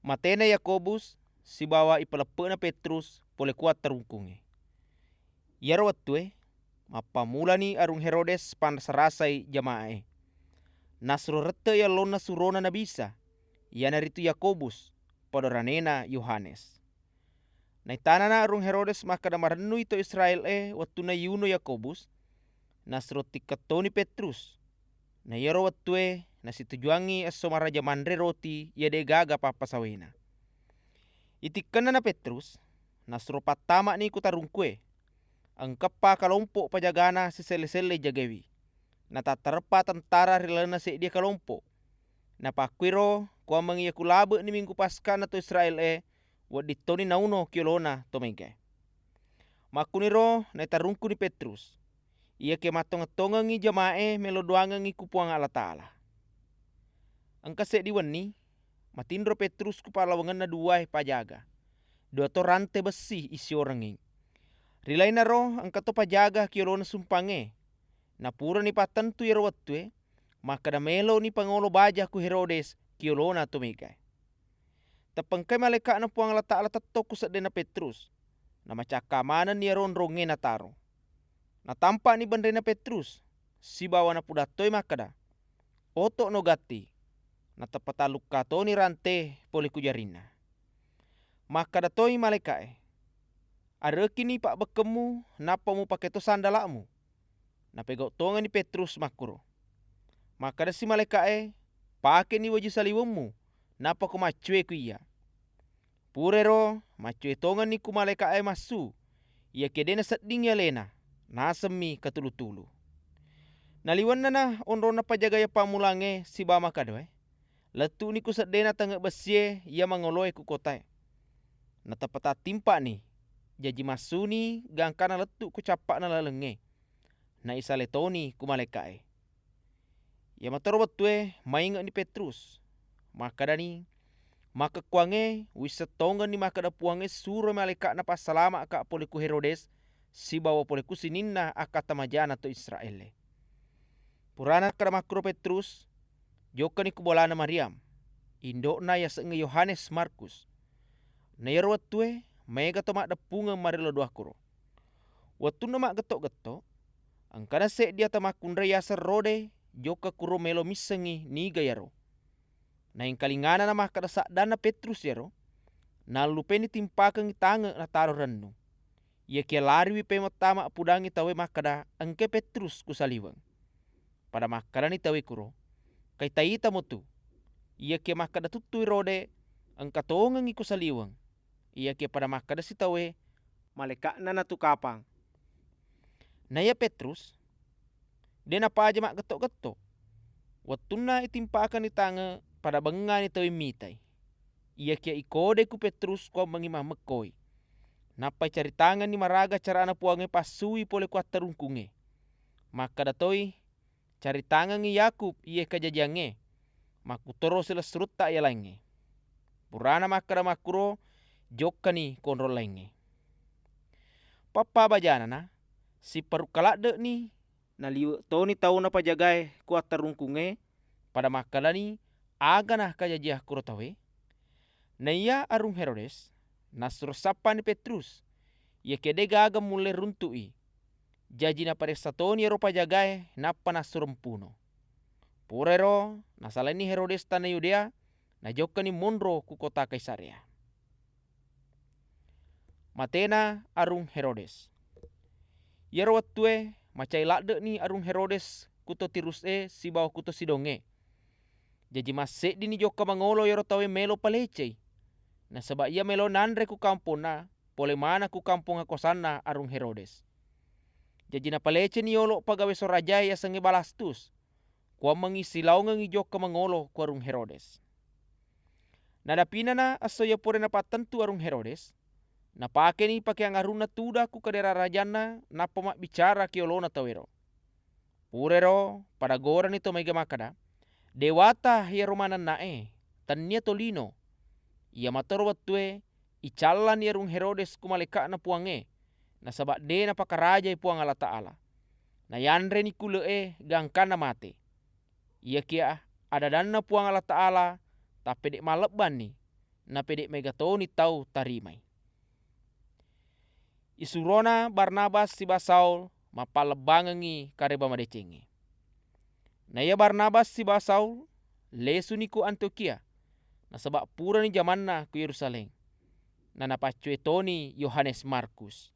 Matena Yakobus si bawa ipalepe na Petrus pole kuat terungkunge. Yaro wattue mapamulani arung Herodes pan sarasai jamae. Nasro rete ya lona surona na bisa. Yana ritu Yakobus podoranena Yohanes. Naitanana arung Herodes maka damarenu ito Israel wattuna yuno Yakobus. Nasro tikatoni Petrus. Na yaro wattue nasitujuangi aso maraja mandre roti yade gaga papasawena. Itikana na Petrus, nasro patama ni kutarungkue. Ang kapa kalompo pajagana si sele-sele jagewi. Natatarpa tentara rilana se dia kalompo. Napakwiro kwa mangiya kulabe ni minggu pasca na to Israel waditoni nauno kiolona tomenge. Makuniro na tarungku ni Petrus. Ia ke matonga-tongangi jamae melodoangangi kupuang Allah Ta'ala. Ang kase diweni matindro Petrus ku palawangan na duwai pajaga. Dua to rante besi isi oranging. Rilai na ro ang kato pajaga kiolona sumpange. Napura ni patentu yaro wattue maka da melo ni pangolo baja ku Herodes kiolona tumigay. Tapangkay maleka na puang Allah Ta'ala tatok kusad na Petrus. Na macakamanan ni aron ronge na taro. Natampa ni bandre na Petrus si bawa na pudatoy makada. Oto no gati. Natapataluk kato ni rante poli kujarina. Makada toy malekae. Areki ni pak bekemu napa mu paketo sandalamu. Napegok tonga ni Petrus makuro. Makada si malekae pake ni waju saliwemu napa ko macue ku iya. Purero macue tonga ni ku malekae masu. Ia kedena seding ya lena. Nasemi katulu-tulu. Naliwan na onrona pajagaya pamulange si bama kadoe. Letu ni ku sedena tengek besie ia mangoloe ku kotae. Natapata timpa ni. Jaji masuni gangkana letu ku capak na lalenge. Na isaletoni ku malekae. Ia matoro betue maingat ni Petrus. Maka dani maka kuange wisetonga ni maka da puange suro maleka na pasalama ka pole ku Herodes si bawa pole ku sininna akata majana to Israel. Purana kada makro Petrus joka ni kubolana Mariam. Indo na ya senge Yohanes Markus. Na yaro wattue mega to mak depunga marilo dua kuro. Wattu na mak getok-getok angkana se dia tamakundra yasar rode joka kuro melo misengi ni gayaro. Na yang kalingana na mak kada dana Petrus yaro. Na lupeni timpakan tange na taro rennu. Ia kia lari wipe matama pudangi tawe makada angke Petrus kusaliwang. Pada makada ni tawe kuro. Kai taita motu. Ia kia makada tutui rode angkatongang iku saliwang. Ia kia pada makada si tawe maleka na tukapang. Naya Petrus dena pa aja mak getok-getok. Watuna itimpakan ni tange pada bengani tawe mitai. Ia kia ikode ku Petrus ko mangima mekoi. Napa cari tangan ni maraga cara anak puange pasui pole kuat terungkunge. Maka datoi cari tangan ni Yakub iye kajajange. Maku toro sila serutta ya lainge. Purana makara makuro joka ni kontrol lainge. Papa bajana na si parukalade ni naliu toni tau na pajagae kuat terungkunge pada makala ni aga nah kajajah kuro tawe. Na iya arung Herodes nasro sapa ni Petrus. Ia kede gaga mulai runtui. Jaji na paresatoni ero pajagae napa nasurempuno. Purero nasalani Herodes tanah Yudea na joka ni monro ku kota Kaisarea. Matena arung Herodes. Yero wattue macai lade ni arung Herodes kuto tirus si bawa kuto sidonge. Jaji masek dini joka mangolo yero tawe melo palecei. Na sebab ia melo nandre ku kampung na pole mana ku kampung akosana arung Herodes. Jaji na palece ni yolo pagawe sorajai ya senge balastus. Kwa mengisi laungang joka mangolo ku arung Herodes. Nadapina na aso ya pore na patentu arung Herodes. Na pake ni pake angaruna tuda ku kadera rajana na pemak bicara kiolona tawero. Purero pada gora ni to mega makada. Dewata ya romanan nae tania tolino. Ia matoro wattue icalan ya rung Herodes ku maleka na puange. Na sabak de na pakaraja puang Allah Ta'ala. Na yandre ni kule gangkana mate. Ia kia ada dana puang Allah Ta'ala tapi dek maleban ni. na pede megatoni tau tarimai. Isurona Barnabas siba Saul mapalebangengi kareba madecengi. Na ia Barnabas siba Saul lesu ni ku Antiokhia, na sabak pura ni jamanna ku Yerusalem, na napacuetoni Yohanes Markus.